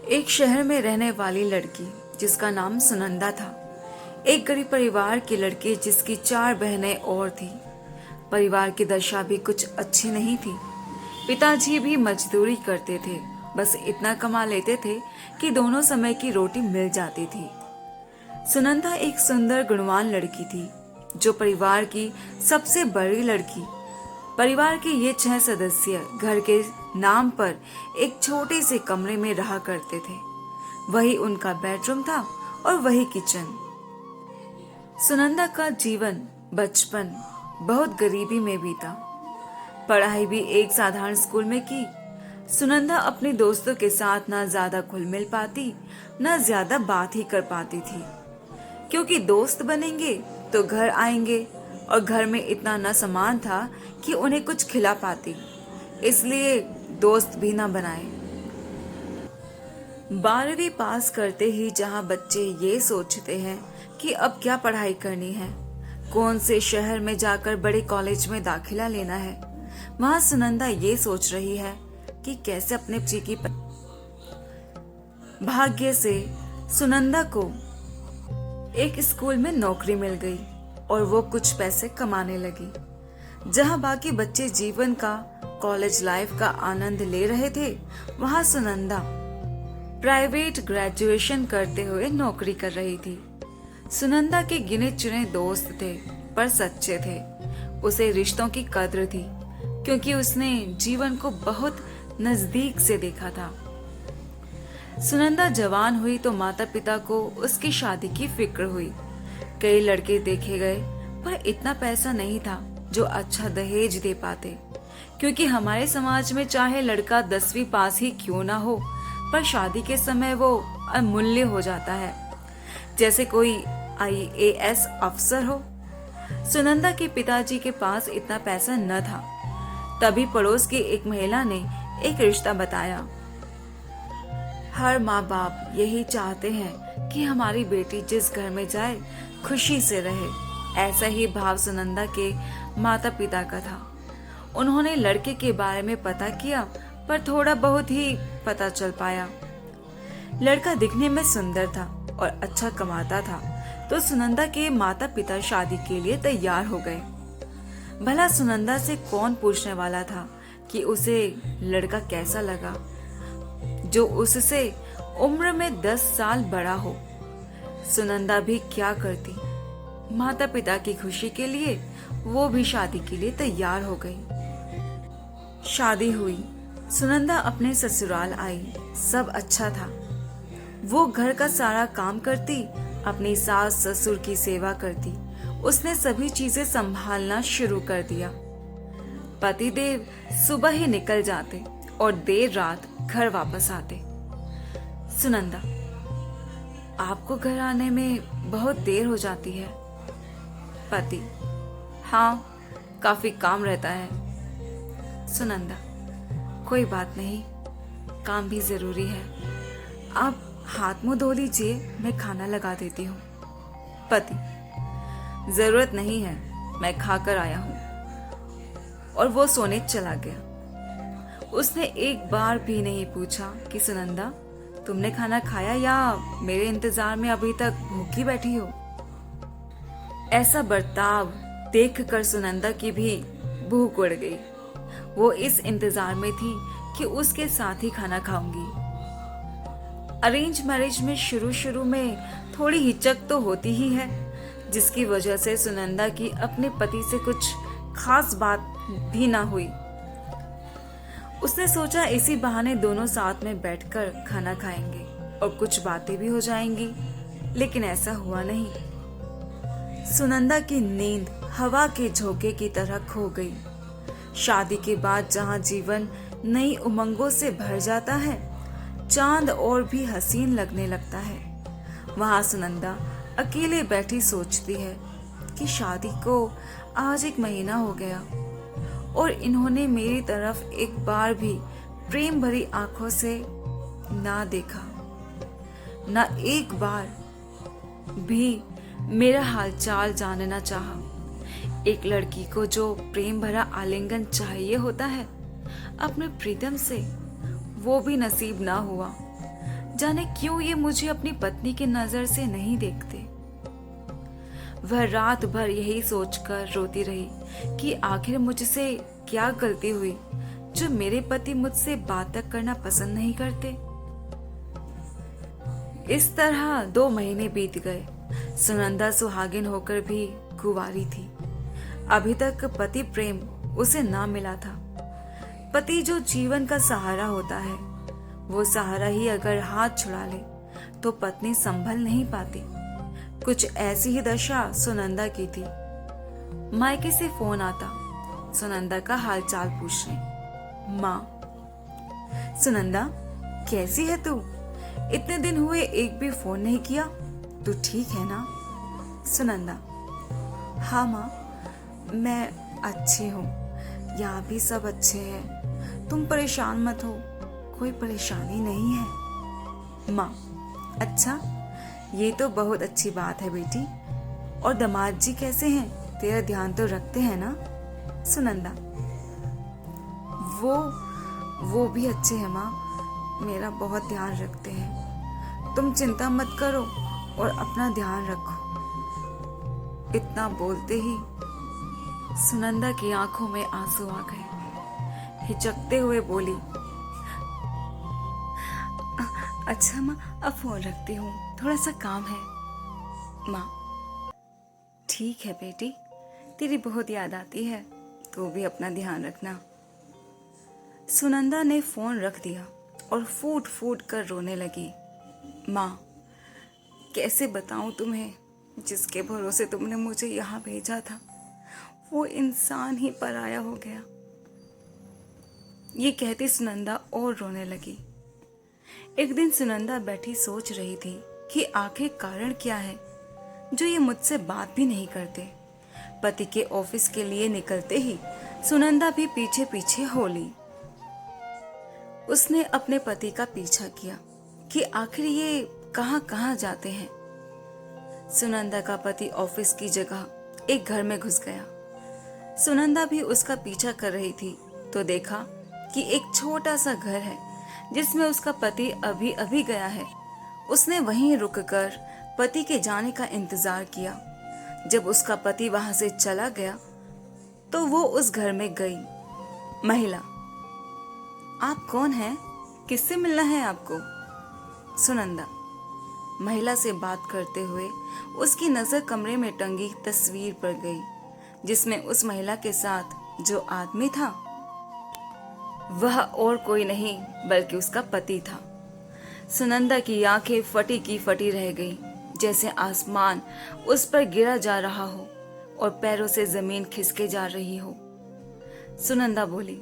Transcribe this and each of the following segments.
एक शहर में रहने वाली लड़की जिसका नाम सुनंदा था। एक गरीब परिवार की लड़की जिसकी 4 बहनें और थी। परिवार की दशा भी कुछ अच्छी नहीं थी। पिताजी भी मजदूरी करते थे, बस इतना कमा लेते थे कि दोनों समय की रोटी मिल जाती थी। सुनंदा एक सुंदर गुणवान लड़की थी, जो परिवार की सबसे बड़ी लड़की। परिवार के ये 6 सदस्य घर के नाम पर एक छोटे से कमरे में रहा करते थे। वही उनका बेडरूम था और वही किचन। सुनंदा का जीवन बचपन बहुत गरीबी में बीता। पढ़ाई भी एक साधारण स्कूल में की। सुनंदा अपने दोस्तों के साथ ना ज्यादा घुल मिल पाती, ना ज्यादा बात ही कर पाती थी, क्योंकि दोस्त बनेंगे तो घर आएंगे और घर में इतना न सामान था कि उन्हें कुछ खिला पाती, इसलिए दोस्त भी ना बनाए। 12वीं पास करते ही जहां बच्चे ये सोचते हैं कि अब क्या पढ़ाई करनी है, कौन से शहर में जाकर बड़े कॉलेज में दाखिला लेना है, वहां सुनंदा ये सोच रही है कि कैसे अपने बच्चे की भाग्य से सुनंदा को एक स्कूल में नौकरी मिल गई और वो कुछ पैसे कमाने लगी। जहां बाकी बच्चे जीवन का कॉलेज लाइफ का आनंद ले रहे थे, वहां सुनंदा प्राइवेट ग्रेजुएशन करते हुए नौकरी कर रही थी। सुनंदा के गिने चुने दोस्त थे, पर सच्चे थे। उसे रिश्तों की कद्र थी, क्योंकि उसने जीवन को बहुत नजदीक से देखा था। सुनंदा जवान हुई तो माता पिता को उसकी शादी की फिक्र हुई। कई लड़के देखे गए, पर इतना पैसा नहीं था जो अच्छा दहेज दे पाते, क्योंकि हमारे समाज में चाहे लड़का 10वीं पास ही क्यों ना हो, पर शादी के समय वो अमूल्य हो जाता है, जैसे कोई IAS अफसर हो। सुनंदा के पिताजी के पास इतना पैसा न था। तभी पड़ोस की एक महिला ने एक रिश्ता बताया। हर माँ बाप यही चाहते हैं कि हमारी बेटी जिस घर में जाए खुशी से रहे। ऐसा ही भाव सुनंदा के माता पिता का था। उन्होंने लड़के के बारे में पता किया, पर थोड़ा बहुत ही पता चल पाया। लड़का दिखने में सुंदर था और अच्छा कमाता था, तो सुनंदा के माता पिता शादी के लिए तैयार हो गए। भला सुनंदा से कौन पूछने वाला था कि उसे लड़का कैसा लगा, जो उससे उम्र में 10 साल बड़ा हो। सुनंदा भी क्या करती, माता पिता की खुशी के लिए वो भी शादी के लिए तैयार हो गई। शादी हुई, सुनंदा अपने ससुराल आई। सब अच्छा था। वो घर का सारा काम करती, अपनी सास ससुर की सेवा करती। उसने सभी चीजें संभालना शुरू कर दिया। पतिदेव सुबह ही निकल जाते और देर रात घर वापस आते। सुनंदा, आपको घर आने में बहुत देर हो जाती है। पति, हाँ, काफी काम रहता है। सुनंदा, कोई बात नहीं, काम भी जरूरी है। आप हाथ मुंह धो लीजिए, मैं खाना लगा देती हूँ। पति, जरूरत नहीं है, मैं खाकर आया हूँ। और वो सोने चला गया। उसने एक बार भी नहीं पूछा कि सुनंदा, तुमने खाना खाया या मेरे इंतजार में अभी तक भूखी बैठी हो। ऐसा बर्ताव देखकर सुनंदा की भी भूख उड़ गई। वो इस इंतजार में थी कि उसके साथ ही खाना खाऊंगी। अरेंज मैरिज में शुरू में थोड़ी हिचक तो होती ही है, जिसकी वजह से सुनंदा की अपने पति से कुछ खास बात भी ना हुई। उसने सोचा इसी बहाने दोनों साथ में बैठकर खाना खाएंगे और कुछ बातें भी हो जाएंगी, लेकिन ऐसा हुआ नहीं। सुनंदा की नींद हवा के झोंके की तरह खो गई। शादी के बाद जहां जीवन नई उमंगों से भर जाता है, चांद और भी हसीन लगने लगता है, वहां सुनंदा अकेले बैठी सोचती है कि शादी को आज 1 महीना हो गया और इन्होंने मेरी तरफ एक बार भी प्रेम भरी आंखों से ना देखा, ना एक बार भी मेरा हालचाल जानना चाहा। एक लड़की को जो प्रेम भरा आलिंगन चाहिए होता है अपने प्रीतम से, वो भी नसीब ना हुआ। जाने क्यों ये मुझे अपनी पत्नी की नजर से नहीं देखते। वह रात भर यही सोचकर रोती रही कि आखिर मुझसे क्या गलती हुई जो मेरे पति मुझसे बात तक करना पसंद नहीं करते। इस तरह 2 महीने बीत गए। सुनंदा सुहागिन होकर भी कुंवारी थी। अभी तक पति प्रेम उसे ना मिला था। पति जो जीवन का सहारा होता है, वो सहारा ही अगर हाथ छुड़ा ले तो पत्नी संभल नहीं पाती। कुछ ऐसी ही दशा सुनंदा की थी। मायके से फोन आता सुनंदा का हालचाल पूछने। माँ, सुनंदा कैसी है तू? इतने दिन हुए एक भी फोन नहीं किया। तू ठीक है ना? सुनंदा, हाँ माँ, मैं अच्छी हूँ। यहाँ भी सब अच्छे हैं। तुम परेशान मत हो, कोई परेशानी नहीं है। माँ, अच्छा, ये तो बहुत अच्छी बात है बेटी। और दामाद जी कैसे हैं? तेरा ध्यान तो रखते हैं ना? सुनंदा, वो भी अच्छे हैं माँ, मेरा बहुत ध्यान रखते हैं। तुम चिंता मत करो और अपना ध्यान रखो। इतना बोलते ही सुनंदा की आंखों में आंसू आ गए। हिचकते हुए बोली, अच्छा माँ, अब फोन रखती हूँ, थोड़ा सा काम है। माँ, ठीक है बेटी, तेरी बहुत याद आती है, तू भी अपना ध्यान रखना। सुनंदा ने फोन रख दिया और फूट फूट कर रोने लगी। माँ, कैसे बताऊं तुम्हें, जिसके भरोसे तुमने मुझे यहाँ भेजा था वो इंसान ही पराया हो गया। ये कहती सुनंदा और रोने लगी। एक दिन सुनंदा बैठी सोच रही थी कि आखिर कारण क्या है जो ये मुझसे बात भी नहीं करते। पति के ऑफिस के लिए निकलते ही सुनंदा भी पीछे पीछे हो ली। उसने अपने पति का पीछा किया कि आखिर ये कहां कहां जाते हैं। सुनंदा का पति ऑफिस की जगह एक घर में घुस गया। सुनंदा भी उसका पीछा कर रही थी तो देखा कि एक छोटा सा घर है जिसमें उसका पति अभी अभी गया है। उसने वहीं रुककर पति के जाने का इंतजार किया। जब उसका पति वहां से चला गया तो वो उस घर में गई। महिला, आप कौन हैं? किससे मिलना है आपको? सुनंदा महिला से बात करते हुए उसकी नजर कमरे में टंगी तस्वीर पर गई जिसमें उस महिला के साथ जो आदमी था वह और कोई नहीं बल्कि उसका पति था। सुनंदा की आंखें फटी की फटी रह गई, जैसे आसमान उस पर गिरा जा रहा हो और पैरों से जमीन खिसके जा रही हो। सुनंदा बोली,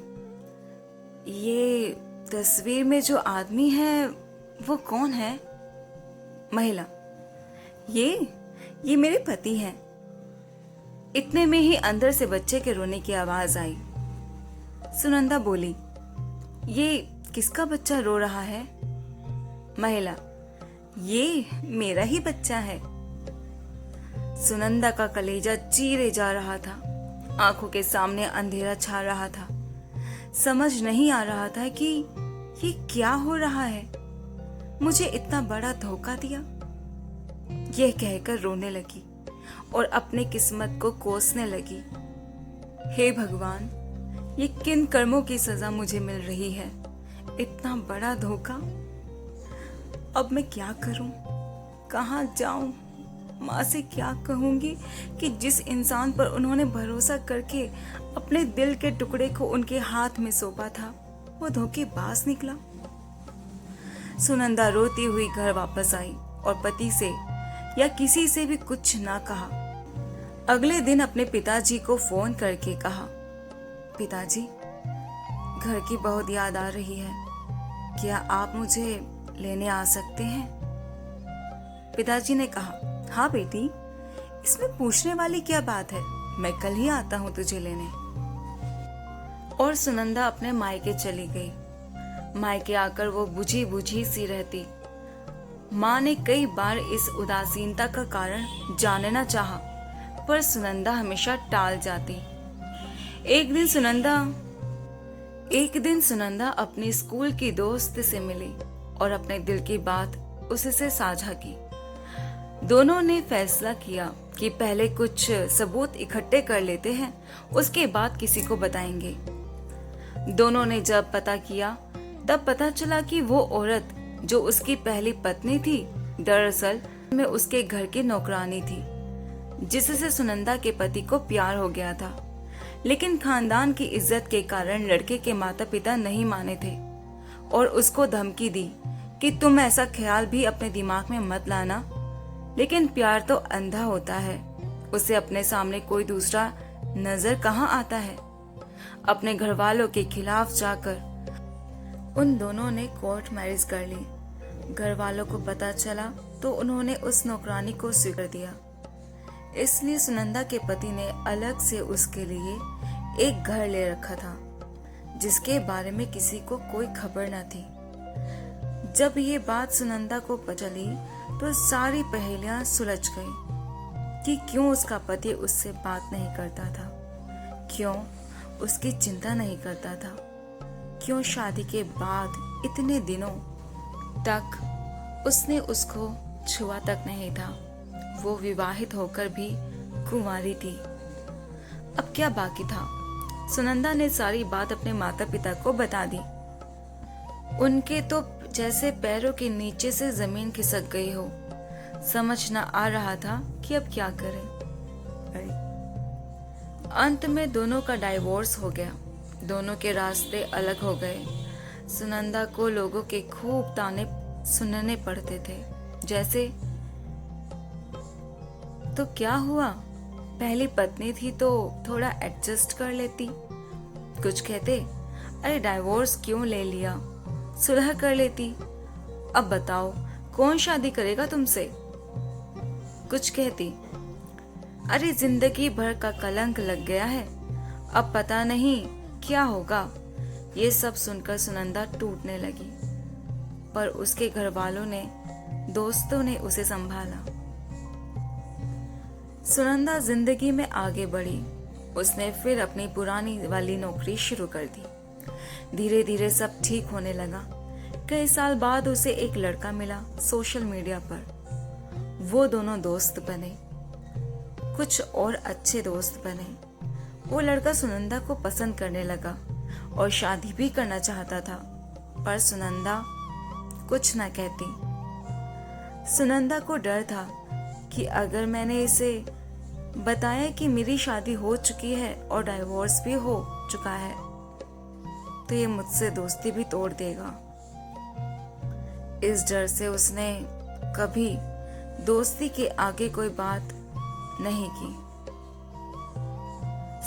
ये तस्वीर में जो आदमी है वो कौन है? महिला, ये मेरे पति हैं। इतने में ही अंदर से बच्चे के रोने की आवाज आई। सुनंदा बोली, ये किसका बच्चा रो रहा है? महिला, ये मेरा ही बच्चा है। सुनंदा का कलेजा चीरे जा रहा था। आंखों के सामने अंधेरा छा रहा था। समझ नहीं आ रहा था कि ये क्या हो रहा है। मुझे इतना बड़ा धोखा दिया। यह कहकर रोने लगी और अपने किस्मत को कोसने लगी। हे भगवान, ये किन कर्मों की सजा मुझे मिल रही है? इतना बड़ा धोखा। अब मैं क्या करूं? कहां जाऊं? माँ से क्या कहूंगी कि जिस इंसान पर उन्होंने भरोसा करके अपने दिल के टुकड़े को उनके हाथ में सौंपा था वो धोखेबाज निकला। सुनंदा रोती हुई घर वापस आई और पति से या किसी से भी कुछ ना कहा। अगले दिन अपने पिताजी को फोन करके कहा, पिताजी, घर की बहुत याद आ रही है, क्या आप मुझे लेने आ सकते हैं? पिताजी ने कहा, हाँ बेटी, इसमें पूछने वाली क्या बात है, मैं कल ही आता हूँ तुझे लेने। और सुनंदा अपने मायके चली गई। मायके आकर वो बुझी बुझी सी रहती। माँ ने कई बार इस उदासीनता का कारण जानना चाहा, पर सुनंदा हमेशा टाल जाती। एक दिन सुनंदा अपने स्कूल की दोस्त से मिली और अपने दिल की बात उसी से साझा की। दोनों ने फैसला किया कि पहले कुछ सबूत इकट्ठे कर लेते हैं, उसके बाद किसी को बताएंगे। दोनों ने जब पता किया तब पता चला कि वो औरत जो उसकी पहली पत्नी थी, दरअसल में उसके घर की नौकरानी थी, जिससे सुनंदा के पति को प्यार हो गया था। लेकिन खानदान की इज्जत के कारण लड़के के माता पिता नहीं माने थे और उसको धमकी दी कि तुम ऐसा ख्याल भी अपने दिमाग में मत लाना। लेकिन प्यार तो अंधा होता है, उसे अपने सामने कोई दूसरा नजर कहाँ आता है। अपने घर वालों के खिलाफ जाकर उन दोनों ने कोर्ट मैरिज कर ली। घर वालों को पता चला तो उन्होंने उस नौकरानी को स्वीकार दिया। इसलिए सुनंदा के पति ने अलग से उसके लिए एक घर ले रखा था, जिसके बारे में किसी को कोई खबर न थी। जब ये बात सुनंदा को पता चली तो सारी पहेलियां सुलझ गई कि क्यों उसका पति उससे बात नहीं करता था, क्यों उसकी चिंता नहीं करता था, क्यों शादी के बाद इतने दिनों तक उसने उसको छुआ तक नहीं था। वो विवाहित होकर भी कुंवारी थी। अब क्या बाकी था? सुनंदा ने सारी बात अपने माता पिता को बता दी। उनके तो जैसे पैरों के नीचे से जमीन खिसक गई हो। समझ न आ रहा था कि अब क्या करें। अंत में दोनों का डाइवोर्स हो गया। दोनों के रास्ते अलग हो गए। सुनंदा को लोगों के खूब ताने सुनने पड़ते थे, जैसे तो क्या हुआ, पहली पत्नी थी तो थोड़ा एडजस्ट कर लेती। कुछ कहते अरे डाइवोर्स क्यों ले लिया, सुलह कर लेती। अब बताओ कौन शादी करेगा तुमसे। कुछ कहती अरे जिंदगी भर का कलंक लग गया है, अब पता नहीं क्या होगा। ये सब सुनकर सुनंदा टूटने लगी, पर उसके घर वालों ने, दोस्तों ने उसे संभाला। सुनंदा जिंदगी में आगे बढ़ी। उसने फिर अपनी पुरानी वाली नौकरी शुरू कर दी। धीरे धीरे सब ठीक होने लगा। कई साल बाद उसे एक लड़का मिला सोशल मीडिया पर। वो दोनों दोस्त बने, कुछ और अच्छे दोस्त बने। वो लड़का सुनंदा को पसंद करने लगा और शादी भी करना चाहता था, पर सुनंदा कुछ न कहती। सुनंदा को डर था कि अगर मैंने इसे बताया कि मेरी शादी हो चुकी है और डाइवोर्स भी हो चुका है, तो ये मुझसे दोस्ती भी तोड़ देगा। इस डर से उसने कभी दोस्ती के आगे कोई बात नहीं की।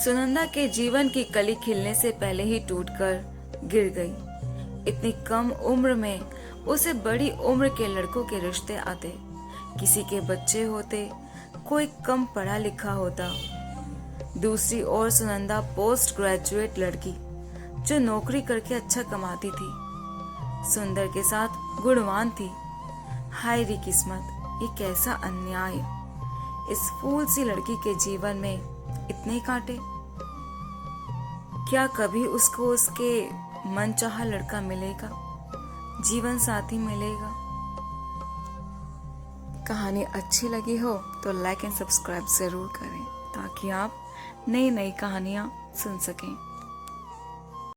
सुनंदा के जीवन की कली खिलने से पहले ही टूटकर गिर गई। इतनी कम उम्र में उसे बड़ी उम्र के लड़कों के रिश्ते आते, किसी के बच्चे होते, कोई कम पढ़ा लिखा होता। दूसरी ओर सुनंदा पोस्ट ग्रेजुएट लड़की जो नौकरी करके अच्छा कमाती थी, सुंदर के साथ गुणवान थी। हाय री किस्मत, ये कैसा अन्याय। इस फूल सी लड़की के जीवन में इतने कांटे। क्या कभी उसको उसके मनचाहा लड़का मिलेगा, जीवन साथी मिलेगा? कहानी अच्छी लगी हो तो लाइक एंड सब्सक्राइब जरूर करें, ताकि आप नई नई कहानियां सुन सकें।